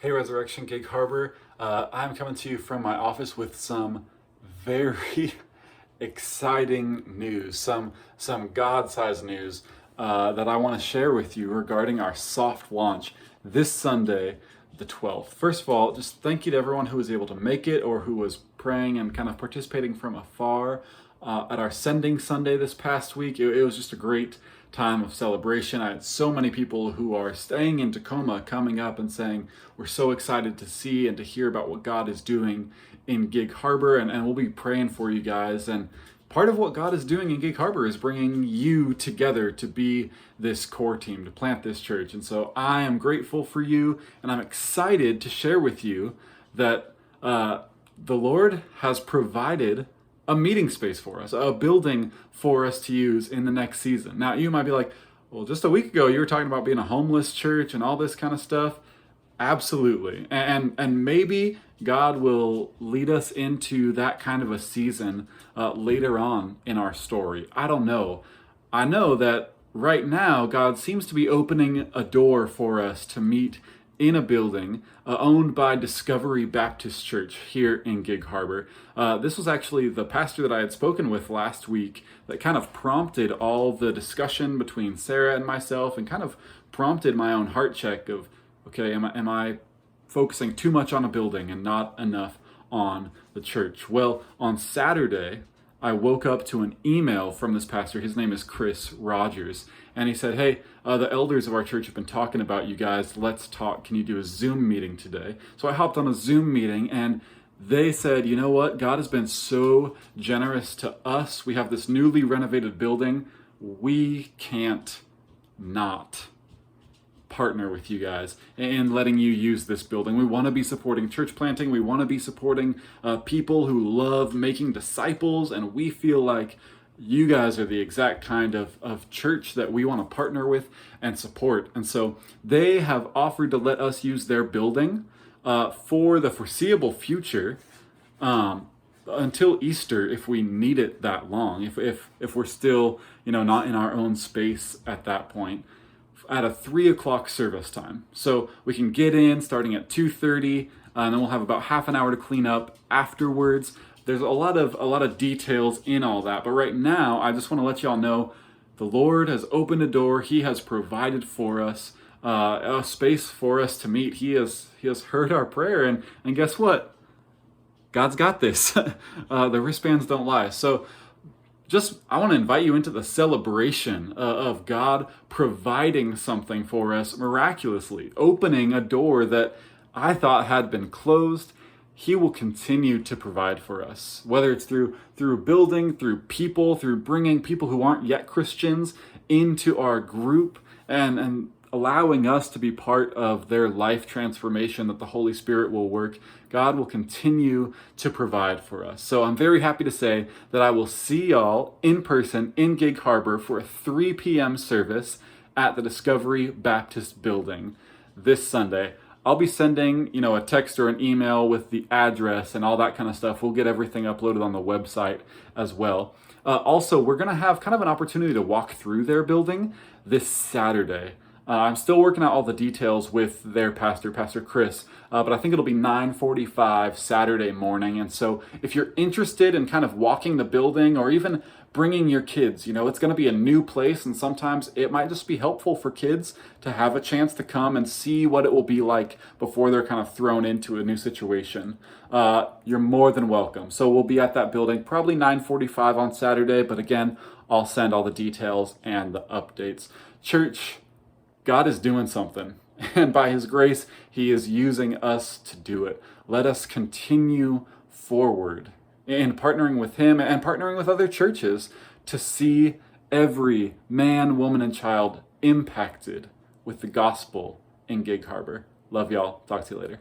Hey, Resurrection Gig Harbor. I'm coming to you from my office with some very exciting news, some God-sized news that I want to share with you regarding our soft launch this Sunday, the 12th. First of all, just thank you to everyone who was able to make it or who was praying and kind of participating from afar at our Sending Sunday this past week. It was just a great time of celebration. I had so many people who are staying in Tacoma coming up and saying, we're so excited to see and to hear about what God is doing in Gig Harbor, and we'll be praying for you guys. And part of what God is doing in Gig Harbor is bringing you together to be this core team, to plant this church. And so I am grateful for you, and I'm excited to share with you that the Lord has provided a meeting space for us, a building for us to use in the next season. Now, you might be like, well, just a week ago, you were talking about being a homeless church and all this kind of stuff. Absolutely. And maybe God will lead us into that kind of a season later on in our story. I don't know. I know that right now, God seems to be opening a door for us to meet in a building owned by Discovery Baptist Church here in Gig Harbor. This was actually the pastor that I had spoken with last week that kind of prompted all the discussion between Sarah and myself and kind of prompted my own heart check of, okay, am I focusing too much on a building and not enough on the church? Well, on Saturday, I woke up to an email from this pastor. His name is Chris Rogers. And he said, hey, the elders of our church have been talking about you guys. Let's talk. Can you do a Zoom meeting today? So I hopped on a Zoom meeting, and they said, you know what? God has been so generous to us. We have this newly renovated building. We can't not partner with you guys in letting you use this building. We want to be supporting church planting. We want to be supporting people who love making disciples, and we feel like you guys are the exact kind of church that we want to partner with and support. And so they have offered to let us use their building for the foreseeable future, until Easter, if we need it that long, if we're still, not in our own space at that point, at a 3 o'clock service time. So we can get in starting at 2:30, and then we'll have about half an hour to clean up afterwards. There's a lot of details in all that, but right now I just want to let y'all know the Lord has opened a door. He has provided for us a space for us to meet. He has heard our prayer, and guess what? God's got this. The wristbands don't lie. So I want to invite you into the celebration of God providing something for us miraculously, opening a door that I thought had been closed. He will continue to provide for us, whether it's through building, through people, through bringing people who aren't yet Christians into our group and allowing us to be part of their life transformation that the Holy Spirit will work. God will continue to provide for us. So I'm very happy to say that I will see y'all in person in Gig Harbor for a 3 p.m. service at the Discovery Baptist Building this Sunday. I'll be sending, a text or an email with the address and all that kind of stuff. We'll get everything uploaded on the website as well. Also, we're going to have kind of an opportunity to walk through their building this Saturday. I'm still working out all the details with their pastor, Pastor Chris, but I think it'll be 9:45 Saturday morning. And so if you're interested in kind of walking the building or even bringing your kids, it's going to be a new place, and sometimes it might just be helpful for kids to have a chance to come and see what it will be like before they're kind of thrown into a new situation. You're more than welcome. So we'll be at that building probably 9:45 on Saturday, but again, I'll send all the details and the updates. Church, God is doing something, and by His grace, He is using us to do it. Let us continue forward in partnering with Him and partnering with other churches to see every man, woman, and child impacted with the gospel in Gig Harbor. Love y'all. Talk to you later.